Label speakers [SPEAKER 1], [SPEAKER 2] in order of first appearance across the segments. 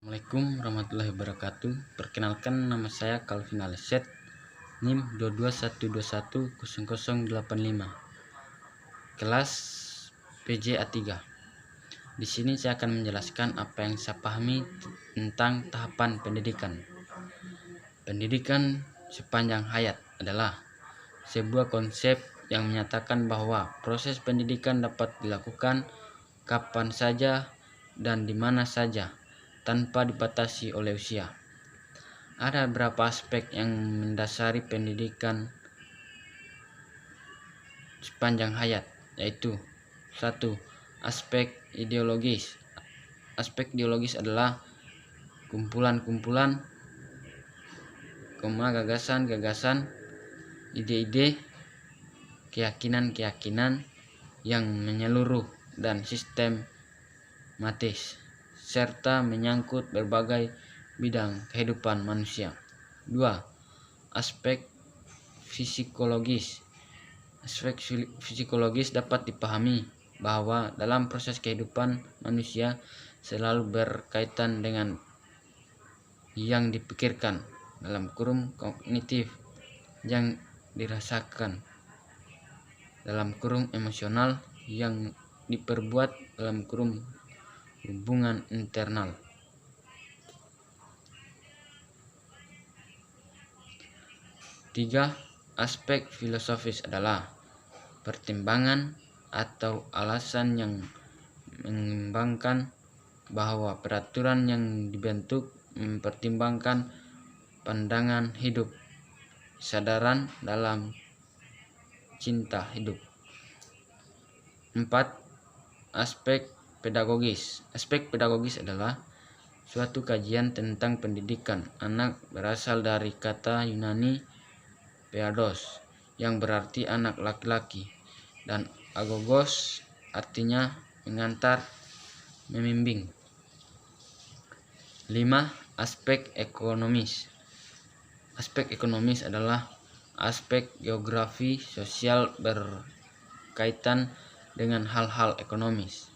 [SPEAKER 1] Assalamualaikum warahmatullahi wabarakatuh. Perkenalkan, nama saya Calvin Aleset, NIM 221210085, kelas PJ A3. Di sini saya akan menjelaskan apa yang saya pahami tentang tahapan pendidikan. Pendidikan sepanjang hayat adalah sebuah konsep yang menyatakan bahwa proses pendidikan dapat dilakukan kapan saja dan di mana saja tanpa dibatasi oleh usia. Ada beberapa aspek yang mendasari pendidikan sepanjang hayat, yaitu 1. Aspek ideologis. Aspek ideologis adalah kumpulan-kumpulan gagasan-gagasan, ide-ide, keyakinan-keyakinan yang menyeluruh dan sistematis serta menyangkut berbagai bidang kehidupan manusia. 2. Aspek psikologis. Aspek psikologis dapat dipahami bahwa dalam proses kehidupan manusia selalu berkaitan dengan yang dipikirkan kognitif, yang dirasakan emosional, yang diperbuat hubungan internal. 3. Aspek filosofis adalah pertimbangan atau alasan yang mengembangkan bahwa peraturan yang dibentuk mempertimbangkan pandangan hidup, kesadaran dalam cinta hidup. 4. Aspek pedagogis. Aspek pedagogis adalah suatu kajian tentang pendidikan anak, berasal dari kata Yunani pedagogus yang berarti anak laki-laki, dan agogos artinya mengantar, membimbing. 5. Aspek ekonomis. Aspek ekonomis adalah aspek geografi sosial berkaitan dengan hal-hal ekonomis.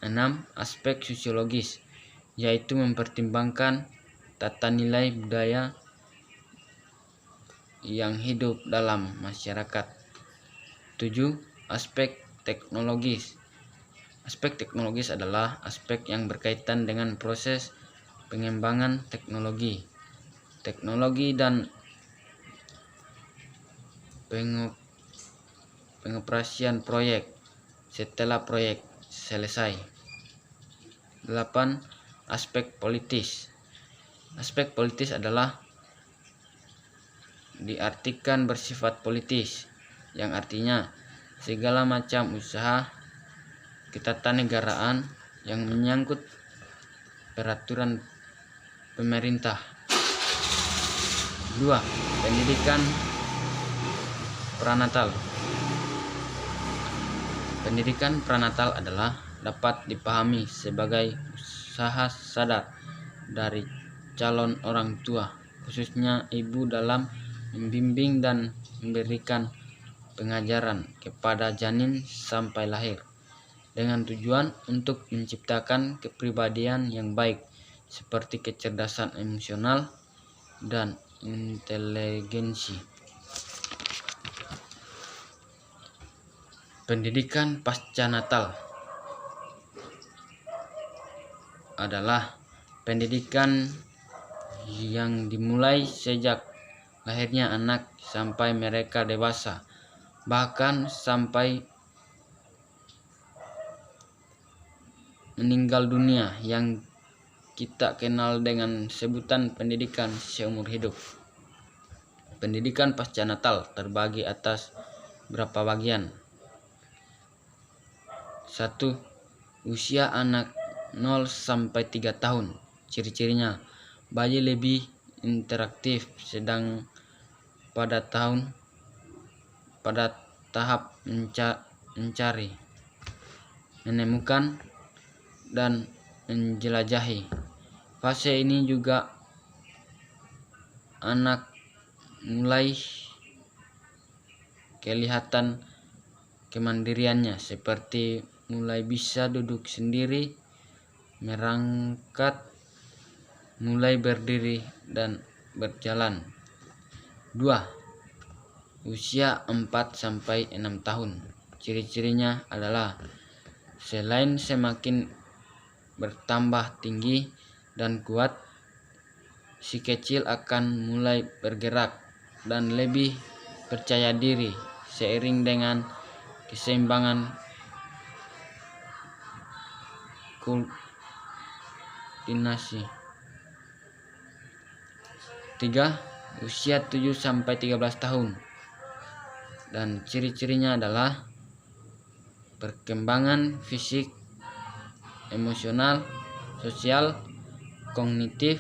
[SPEAKER 1] 6. Aspek sosiologis, yaitu mempertimbangkan tata nilai budaya yang hidup dalam masyarakat. 7. Aspek teknologis. Aspek teknologis adalah aspek yang berkaitan dengan proses pengembangan teknologi dan pengoperasian proyek setelah proyek selesai. 8. Aspek politis. Aspek politis adalah diartikan bersifat politis, yang artinya segala macam usaha ketatanegaraan yang menyangkut peraturan pemerintah. 2. Pendidikan pranatal. Pendidikan pranatal adalah dapat dipahami sebagai usaha sadar dari calon orang tua, khususnya ibu, dalam membimbing dan memberikan pengajaran kepada janin sampai lahir, dengan tujuan untuk menciptakan kepribadian yang baik seperti kecerdasan emosional dan inteligensi. Pendidikan pasca natal adalah pendidikan yang dimulai sejak lahirnya anak sampai mereka dewasa, bahkan sampai meninggal dunia, yang kita kenal dengan sebutan pendidikan seumur hidup. Pendidikan pasca natal terbagi atas beberapa bagian. 1. Usia anak 0 sampai 3 tahun. Ciri-cirinya: bayi lebih interaktif, sedang pada tahap mencari, menemukan, dan menjelajahi. Fase ini juga anak mulai kelihatan kemandiriannya, seperti mulai bisa duduk sendiri, merangkak, mulai berdiri dan berjalan. 2. Usia 4-6 tahun. Ciri-cirinya adalah selain semakin bertambah tinggi dan kuat, si kecil akan mulai bergerak dan lebih percaya diri seiring dengan keseimbangan koordinasi. 3. Usia 7-13 tahun. Dan ciri-cirinya adalah perkembangan fisik, emosional, sosial, kognitif,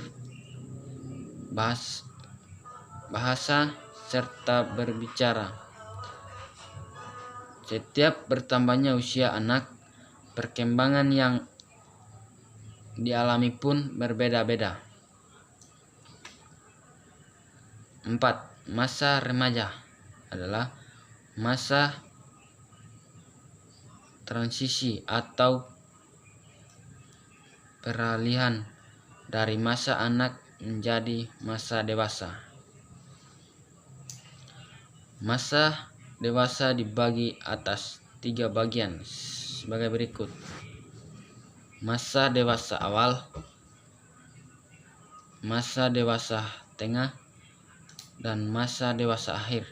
[SPEAKER 1] bahasa, serta berbicara. Setiap bertambahnya usia anak, perkembangan yang dialami pun berbeda-beda. 4. Masa remaja adalah masa transisi atau peralihan dari masa anak menjadi masa dewasa. Masa dewasa dibagi atas 3 bagian sebagai berikut. Masa dewasa awal, masa dewasa tengah, dan masa dewasa akhir.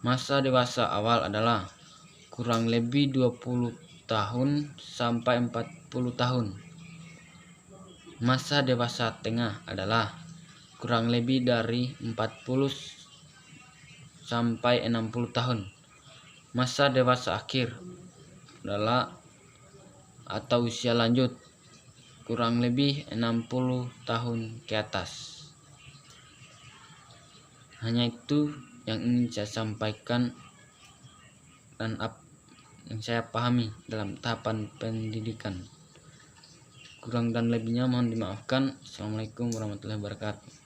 [SPEAKER 1] Masa dewasa awal adalah kurang lebih 20 tahun sampai 40 tahun. Masa dewasa tengah adalah kurang lebih dari 40 sampai 60 tahun. Masa dewasa akhir adalah atau usia lanjut kurang lebih 60 tahun ke atas. Hanya itu yang ingin saya sampaikan dan yang saya pahami dalam tahapan pendidikan. Kurang dan lebihnya mohon dimaafkan. Assalamualaikum warahmatullahi wabarakatuh.